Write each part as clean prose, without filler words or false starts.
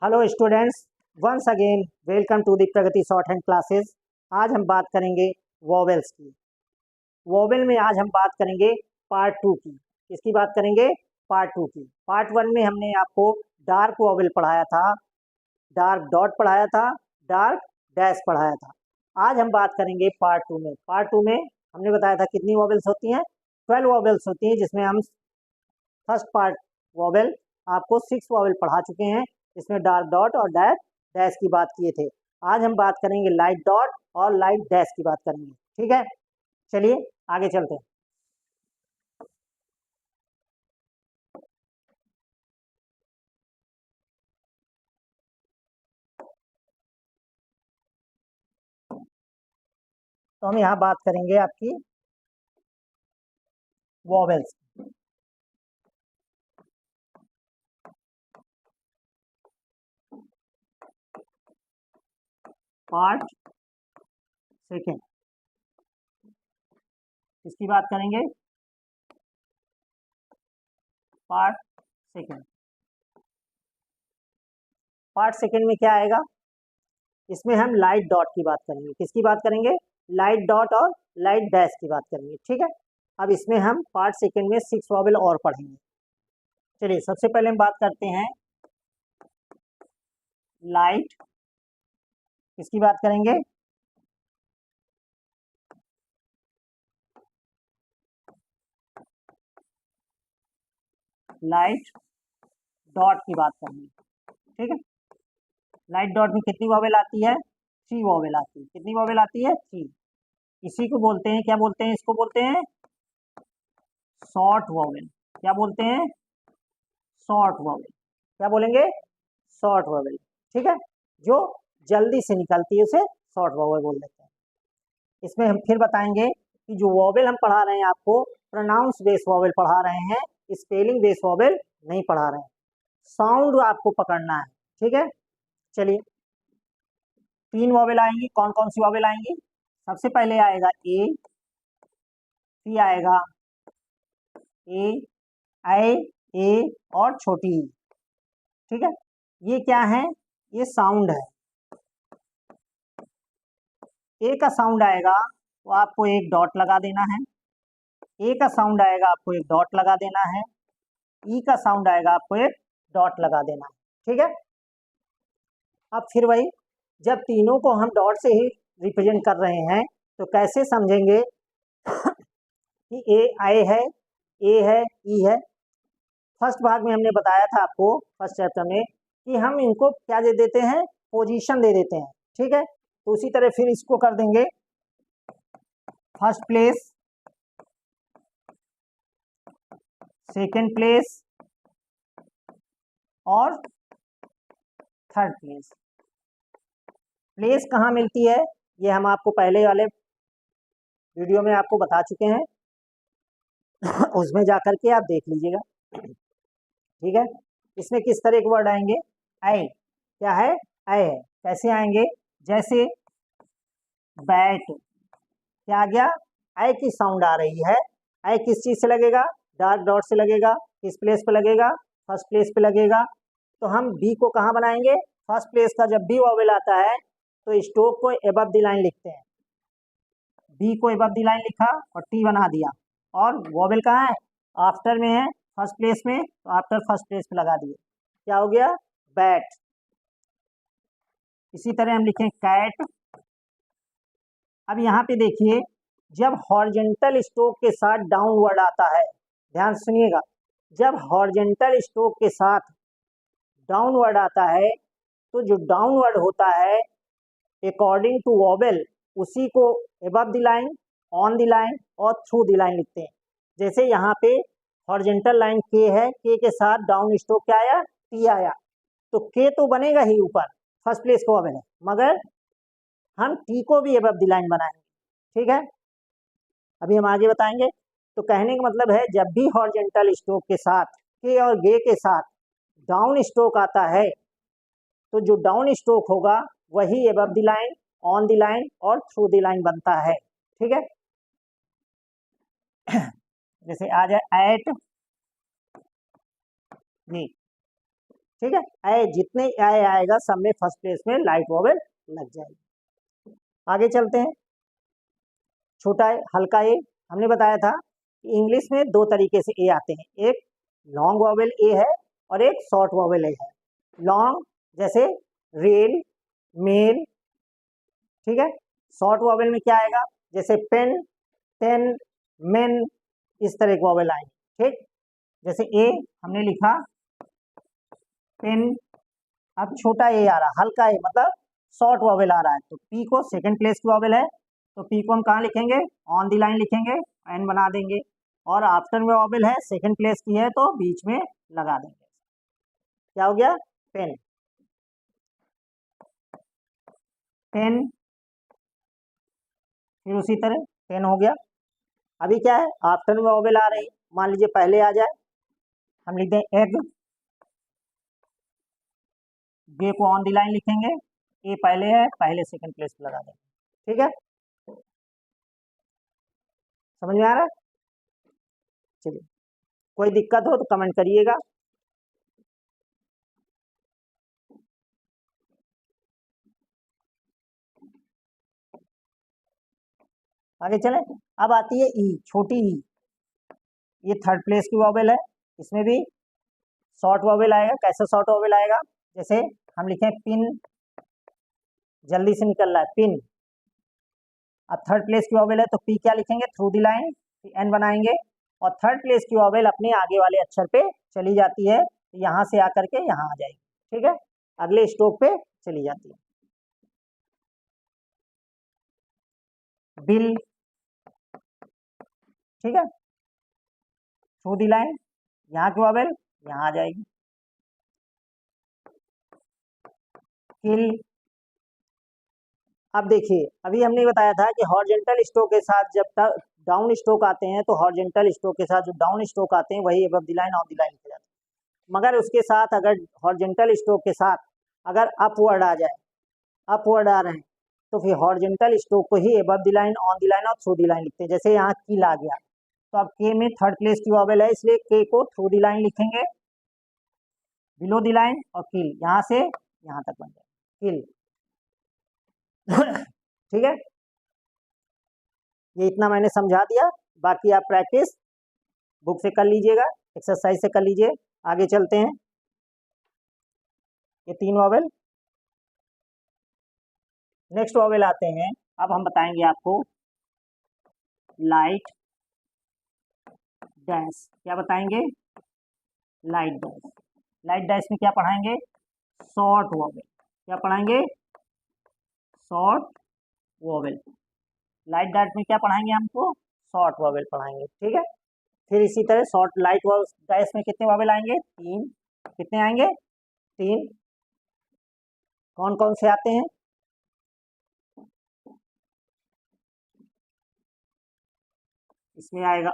Hello students, once again welcome to the Pragati shorthand classes. आज हम बात करेंगे वॉवेल्स की। वॉवेल में आज हम बात करेंगे पार्ट टू की। किसकी बात करेंगे? पार्ट टू की। पार्ट वन में हमने आपको डार्क वॉवेल पढ़ाया था, डार्क डॉट पढ़ाया था, डार्क डैश पढ़ाया था। आज हम बात करेंगे पार्ट टू में। पार्ट टू में हमने बताया था कितनी वॉवेल्स होती हैं? 12 वॉवेल्स होती हैं, जिसमें हम फर्स्ट पार्ट वॉवेल आपको 6 वॉवेल पढ़ा चुके हैं। इसमें डार्क डॉट और डैश डैश की बात किए थे। आज हम बात करेंगे लाइट डॉट और लाइट डैश की बात करेंगे। ठीक है, चलिए आगे चलते हैं। तो हम यहाँ बात करेंगे आपकी वॉवेल्स। पार्ट सेकेंड किसकी बात करेंगे? Part second. पार्ट सेकेंड में क्या आएगा? इसमें हम लाइट डॉट की बात करेंगे। किसकी बात करेंगे? लाइट डॉट और लाइट डैश की बात करेंगे। ठीक है, अब इसमें हम पार्ट सेकेंड में 6 वॉवेल और पढ़ेंगे। चलिए सबसे पहले हम बात करते हैं लाइट। किसकी बात करेंगे? लाइट डॉट की बात करेंगे। ठीक है, लाइट डॉट में कितनी वॉवेल आती है? 3 वॉवेल आती है। कितनी वॉवेल आती है? 3। इसी को बोलते हैं, क्या बोलते हैं? इसको बोलते हैं शॉर्ट वॉवेल। क्या बोलते हैं? Short vowel. क्या बोलेंगे? Short vowel. ठीक है, जो जल्दी से निकलती है उसे शॉर्ट वॉवेल बोल देते हैं। इसमें हम फिर बताएंगे कि जो वॉवेल हम पढ़ा रहे हैं आपको प्रोनाउंस बेस वॉवेल पढ़ा रहे हैं, स्पेलिंग बेस वॉवेल नहीं पढ़ा रहे हैं। साउंड आपको पकड़ना है। ठीक है, चलिए 3 वॉवेल आएंगी। कौन कौन सी वॉवेल आएंगी? सबसे पहले आएगा ए, फिर आएगा ए, आई, ए और छोटी ई। ठीक है, ये क्या है? ये साउंड है। ए का साउंड आएगा तो आपको एक डॉट लगा देना है। ए का साउंड आएगा आपको एक डॉट लगा देना है। ई का साउंड आएगा आपको एक डॉट लगा देना है। ठीक है, अब फिर वही, जब तीनों को हम डॉट से ही रिप्रेजेंट कर रहे हैं तो कैसे समझेंगे कि ए आई है, ए है, ई है? फर्स्ट भाग में हमने बताया था आपको, फर्स्ट चैप्टर में, कि हम इनको क्या दे देते हैं? पोजीशन दे देते हैं। ठीक है, तो उसी तरह फिर इसको कर देंगे फर्स्ट प्लेस, सेकंड प्लेस और थर्ड प्लेस। प्लेस कहाँ मिलती है ये हम आपको पहले वाले वीडियो में आपको बता चुके हैं उसमें जाकर के आप देख लीजिएगा। ठीक है, इसमें किस तरह के वर्ड आएंगे? आई। क्या है? आई है। कैसे आएंगे? जैसे बैट, क्या आ गया? आई की साउंड आ रही है। आई किस चीज से लगेगा? डार्क डॉट से लगेगा। किस प्लेस पे लगेगा? फर्स्ट प्लेस पे लगेगा। तो हम बी को कहाँ बनाएंगे? फर्स्ट प्लेस का जब भी वॉवेल आता है तो स्टोक को एबव द लाइन लिखते हैं। बी को एबव द लाइन लिखा और टी बना दिया। और वॉवेल कहाँ है? आफ्टर में है, फर्स्ट प्लेस में, तो आफ्टर फर्स्ट प्लेस पे लगा दिए। क्या हो गया? बैट। इसी तरह हम लिखें कैट। अब यहाँ पे देखिए, जब हॉरिजेंटल स्ट्रोक के साथ डाउनवर्ड आता है, ध्यान सुनिएगा, जब हॉरिजेंटल स्ट्रोक के साथ डाउनवर्ड आता है तो जो डाउनवर्ड होता है अकॉर्डिंग टू वॉवेल, उसी को above the line, on the line और थ्रू द लाइन लिखते हैं। जैसे यहाँ पे हॉरिजेंटल लाइन के है, के साथ डाउन स्ट्रोक क्या आया? टी आया, तो के तो बनेगा ही ऊपर, फर्स्ट प्लेस को वॉवेल है, मगर हम टी को भी एबव द लाइन बनाएंगे। ठीक है, अभी हम आगे बताएंगे। तो कहने का मतलब है, जब भी हॉरिजेंटल स्ट्रोक के साथ के और गे के साथ डाउन स्ट्रोक आता है तो जो डाउन स्ट्रोक होगा वही above the line, on the line और थ्रू द लाइन बनता है। ठीक है, जैसे आ जाए एट, जी ठीक है, ए जितने ए आएगा सब में फर्स्ट प्लेस में लाइट वॉवेल लग जाएगी। आगे चलते हैं, छोटा ए, हल्का ए। हमने बताया था कि इंग्लिश में दो तरीके से ए आते हैं, एक लॉन्ग वॉवेल ए है और एक शॉर्ट वॉवेल ए है। लॉन्ग जैसे रेल, मेल, ठीक है। शॉर्ट वॉवेल में क्या आएगा, जैसे पेन, टेन, मेन, इस तरह के वॉवेल आएंगे, ठीक। जैसे ए हमने लिखा पेन, अब छोटा ए आ रहा, हल्का ए मतलब शॉर्ट वॉवेल आ रहा है, तो पी को सेकंड प्लेस की वॉवेल है, तो पी को हम कहाँ लिखेंगे, ऑन दी लाइन लिखेंगे, एन बना देंगे, और आफ्टर में वॉवेल है सेकंड प्लेस की है तो बीच में लगा देंगे। क्या हो गया, पेन, पेन, फिर उसी तरह पेन हो गया। अभी क्या है, आफ्टर में वॉवेल आ रही, मान लीजिए पहले आ जाए, हम लिख दें एग, जे को ऑन दी लाइन लिखेंगे, ए पहले है, पहले सेकंड प्लेस पे लगा देंगे, ठीक है। समझ में आ रहा है, चलिए कोई दिक्कत हो तो कमेंट करिएगा। आगे चले, अब आती है ई, छोटी ई, ये थर्ड प्लेस की वॉवेल है, इसमें भी शॉर्ट वॉवेल आएगा। कैसे शॉर्ट वॉवेल आएगा, जैसे हम लिखें पिन, जल्दी से निकल रहा है पिन, अब थर्ड प्लेस की वॉवेल है तो पी क्या लिखेंगे, थ्रू दी लाइन, एन बनाएंगे, और थर्ड प्लेस की वॉवेल अपने आगे वाले अक्षर पे चली जाती है, तो यहाँ से आकर के यहाँ आ जाएगी, ठीक है, अगले स्टॉप पे चली जाती है। बिल, ठीक है, थ्रू दी लाइन, यहाँ की वॉवेल यहाँ आ जाएगी। किल, अब देखिए अभी हमने बताया था कि हॉरिजॉन्टल स्ट्रोक के साथ जब तक डाउन स्ट्रोक आते हैं तो हॉरिजॉन्टल स्ट्रोक के साथ जो डाउन स्ट्रोक आते हैं वही above the line on the line लिखे जाते हैं, मगर उसके साथ अगर हॉरिजॉन्टल स्ट्रोक के साथ अगर अपवर्ड आ जाए, अपवर्ड आ रहे हैं, तो फिर हॉरिजॉन्टल स्ट्रोक को ही above the line, on the line और थ्रू द लाइन लिखते हैं। जैसे यहाँ किल आ गया, तो अब के में थर्ड प्लेस की वॉवेल है, इसलिए के को थ्रू द लाइन लिखेंगे, बिलो द लाइन, और किल यहाँ से यहाँ तक बन जाए किल। ठीक है, ये इतना मैंने समझा दिया, बाकी आप प्रैक्टिस बुक से कर लीजिएगा, एक्सरसाइज से कर लीजिए। आगे चलते हैं, ये तीन वॉवेल, नेक्स्ट वॉवेल आते हैं। अब हम बताएंगे आपको लाइट डैश, क्या बताएंगे, लाइट डैश। लाइट डैश में क्या पढ़ाएंगे, शॉर्ट वॉवेल, क्या पढ़ाएंगे, शॉर्ट वॉवेल। लाइट डैश में क्या पढ़ाएंगे, हमको शॉर्ट वॉवेल पढ़ाएंगे, ठीक है। फिर इसी तरह शॉर्ट लाइट डैश में कितने वॉवेल आएंगे, तीन, कितने आएंगे, तीन। कौन कौन से आते हैं, इसमें आएगा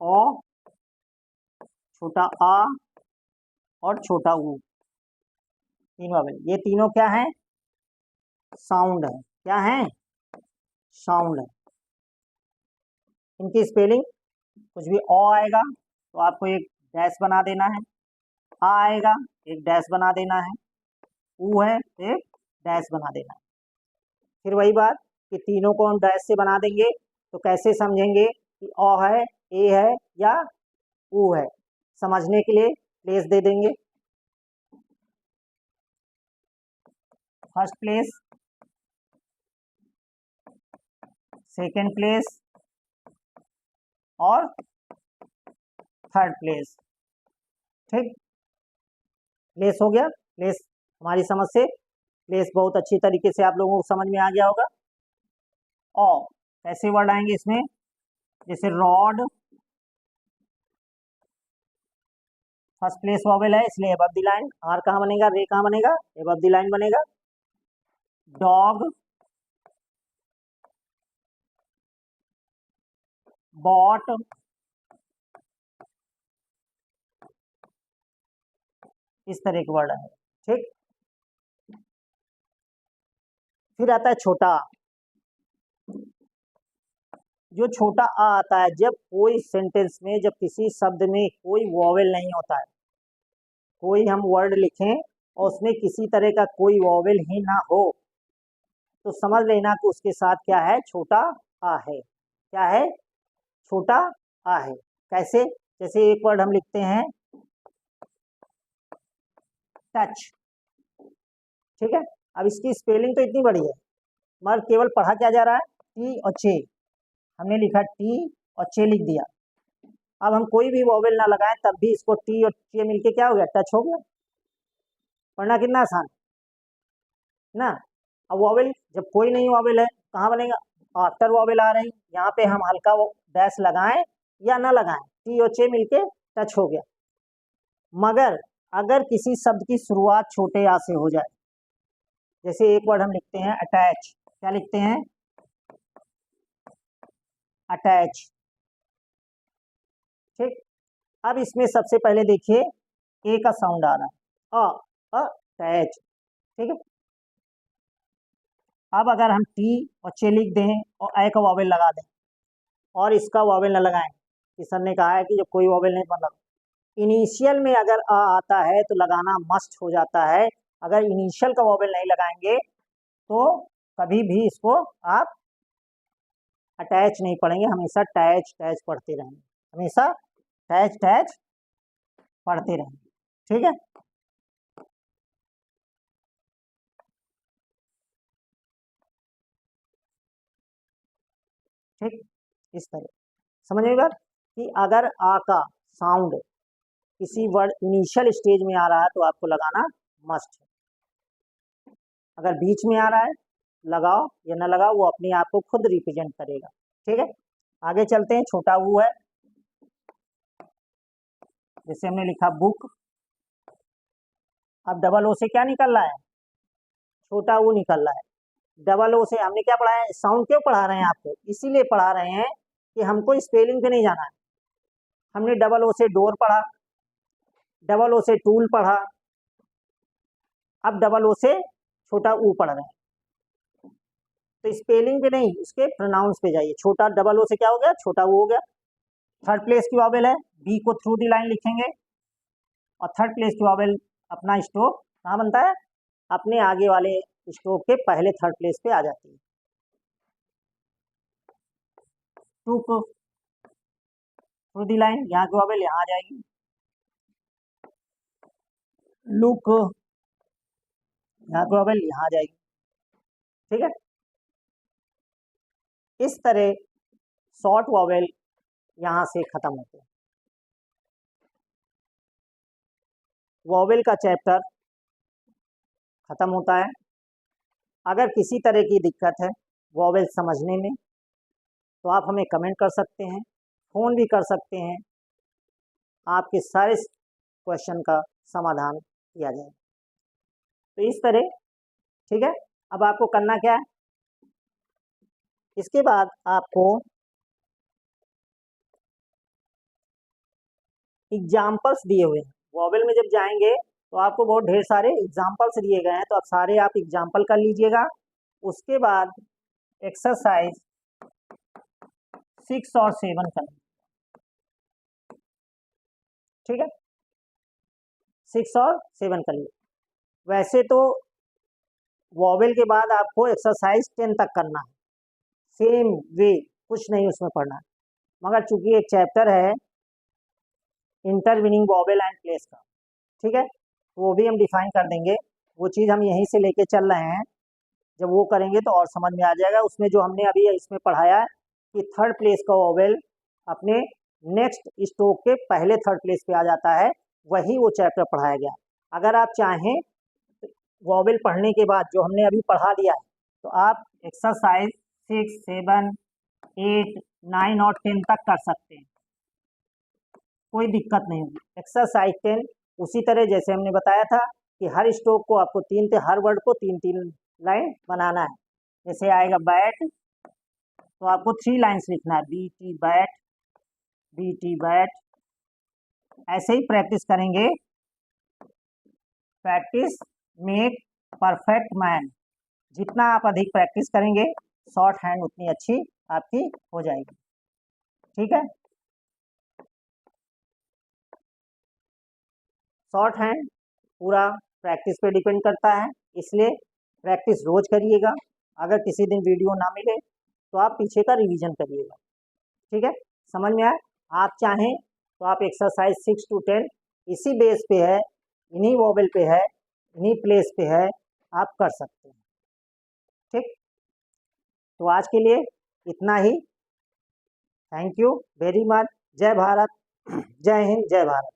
ओ, छोटा आ और छोटा ऊ, तीन वॉवेल। ये तीनों क्या है, साउंड है, क्या है, साउंड है। इनकी स्पेलिंग, कुछ भी ओ आएगा तो आपको एक डैश बना देना है, आ आएगा एक डैश बना देना है, ऊ है एक डैश बना देना है। फिर वही बात कि तीनों को हम डैश से बना देंगे, तो कैसे समझेंगे कि ओ है, ए है या ऊ है, समझने के लिए प्लेस दे देंगे। फर्स्ट प्लेस, सेकेंड प्लेस और थर्ड प्लेस, ठीक। प्लेस हो गया, प्लेस हमारी समझ से प्लेस बहुत अच्छी तरीके से आप लोगों को समझ में आ गया होगा। और कैसे वर्ड आएंगे इसमें, जैसे रॉड, फर्स्ट प्लेस वॉवेल है इसलिए अबव द लाइन, आर कहाँ बनेगा, रे कहाँ बनेगा, अबव द लाइन बनेगा। डॉग, बॉट, इस तरह के वर्ड है, ठीक। फिर आता है छोटा, जो छोटा आ आता है जब कोई सेंटेंस में, जब किसी शब्द में कोई वॉवेल नहीं होता है, कोई हम वर्ड लिखें और उसमें किसी तरह का कोई वॉवेल ही ना हो तो समझ लेना कि उसके साथ क्या है, छोटा आ है। क्या है, छोटा आ है। कैसे, जैसे एक वर्ड हम लिखते हैं टच, ठीक है। अब इसकी स्पेलिंग तो इतनी बड़ी है मगर केवल पढ़ा क्या जा रहा है, टी और चे। हमने लिखा टी और चे लिख दिया। अब हम कोई भी वॉवेल ना लगाएं तब भी इसको टी और चे मिलके क्या हो गया, टच हो गया। पढ़ना कितना आसान ना। अब वॉवेल जब कोई नहीं वॉवेल है कहाँ बनेगा, आफ्टर वॉवेल आ रही, यहाँ पे हम हल्का वो डैश लगाएं या ना लगाएं, टी और चे मिलके टच हो गया। मगर अगर किसी शब्द की शुरुआत छोटे आ से हो जाए, जैसे एक वर्ड हम लिखते हैं अटैच, क्या लिखते हैं, अटैच, ठीक। अब इसमें सबसे पहले देखिए ए का साउंड आ रहा है, अटैच, ठीक है। अब अगर हम टी और चे लिख दें और ए का वॉवेल लगा दें और इसका वॉवेल न लगाएं, कि सर ने कहा है कि जब कोई वॉवेल नहीं, मतलब इनिशियल में अगर आ आता है तो लगाना मस्ट हो जाता है। अगर इनिशियल का वॉवेल नहीं लगाएंगे तो कभी भी इसको आप अटैच नहीं पढ़ेंगे, हमेशा टैच टैच पढ़ते रहेंगे, हमेशा टैच टैच पढ़ते रहेंगे, ठीक है। ठीक, इस तरह समझ में बात कि अगर आ का साउंड किसी वर्ड इनिशियल स्टेज में आ रहा है तो आपको लगाना मस्ट है। अगर बीच में आ रहा है लगाओ या ना लगाओ, वो अपने आप को खुद रिप्रेजेंट करेगा, ठीक है। आगे चलते हैं, छोटा वो है, जैसे हमने लिखा बुक। अब डबल ओ से क्या निकल रहा है, छोटा वो निकल रहा है। डबल ओ से हमने क्या पढ़ा है, साउंड क्यों पढ़ा रहे हैं आपको, इसीलिए पढ़ा रहे हैं कि हमको स्पेलिंग पे नहीं जाना है। हमने डबल ओ से डोर पढ़ा, डबल ओ से टूल पढ़ा, अब डबल ओ से छोटा ऊ पढ़ रहे हैं। तो स्पेलिंग पे नहीं, उसके प्रोनाउंस पे जाइए। छोटा डबल ओ से क्या हो गया, छोटा वो हो गया। थर्ड प्लेस की वॉवेल है, बी को थ्रू दी लाइन लिखेंगे और थर्ड प्लेस की वॉवेल अपना स्ट्रोक कहाँ बनता है, अपने आगे वाले स्ट्रोक के पहले थर्ड प्लेस पे आ जाती है। टू को थ्रू दी लाइन, यहाँ की वॉवेल यहाँ आ जाएगी। लुक, यहाँ की वॉवेल यहाँ आ जाएगी, ठीक है। इस तरह शॉर्ट वॉवेल यहाँ से खत्म होते हैं। वॉवेल का चैप्टर खत्म होता है। अगर किसी तरह की दिक्कत है वॉवेल समझने में तो आप हमें कमेंट कर सकते हैं, फ़ोन भी कर सकते हैं, आपके सारे क्वेश्चन का समाधान किया जाएगा। तो इस तरह, ठीक है। अब आपको करना क्या है, इसके बाद आपको एग्जाम्पल्स दिए हुए हैं। वॉवेल में जब जाएंगे तो आपको बहुत ढेर सारे एग्जाम्पल्स दिए गए हैं, तो आप सारे आप एग्जाम्पल कर लीजिएगा। उसके बाद एक्सरसाइज 6 और 7 करें, ठीक है। 6 और 7 कर लीजिए। वैसे तो वॉवेल के बाद आपको एक्सरसाइज 10 तक करना है, सेम वे, कुछ नहीं उसमें पढ़ना है। मगर चूंकि एक चैप्टर है इंटरविनिंग वॉवेल एंड प्लेस का, ठीक है, वो भी हम डिफाइन कर देंगे। वो चीज़ हम यहीं से लेके चल रहे हैं, जब वो करेंगे तो और समझ में आ जाएगा। उसमें जो हमने अभी इसमें पढ़ाया है कि थर्ड प्लेस का वॉवेल अपने नेक्स्ट स्ट्रोक के पहले थर्ड प्लेस पे आ जाता है, वही वो चैप्टर पढ़ाया गया। अगर आप चाहें वॉवेल पढ़ने के बाद जो हमने अभी पढ़ा दिया है तो आप एक्सरसाइज 6, 7, 8, 9 और 10 तक कर सकते हैं, कोई दिक्कत नहीं होगी। एक्सरसाइज 10 उसी तरह जैसे हमने बताया था कि हर स्ट्रोक को आपको हर वर्ड को 3-3 लाइन बनाना है। जैसे आएगा बैट तो आपको 3 लाइन्स लिखना है, B T bat, B T bat. ऐसे ही प्रैक्टिस करेंगे, प्रैक्टिस मेक परफेक्ट मैन। जितना आप अधिक प्रैक्टिस करेंगे शॉर्ट हैंड उतनी अच्छी आपकी हो जाएगी, ठीक है। शॉर्ट हैंड पूरा प्रैक्टिस पे डिपेंड करता है, इसलिए प्रैक्टिस रोज करिएगा। अगर किसी दिन वीडियो ना मिले तो आप पीछे का रिवीजन करिएगा। ठीक है, समझ में आया? आप चाहें तो आप एक्सरसाइज 6 to 10 इसी बेस पे है, इन्हीं वॉवेल पे है, इन्हीं प्लेस पे है, आप कर सकते हैं। ठीक, तो आज के लिए इतना ही। Thank you very much. जय भारत, जय हिंद, जय भारत।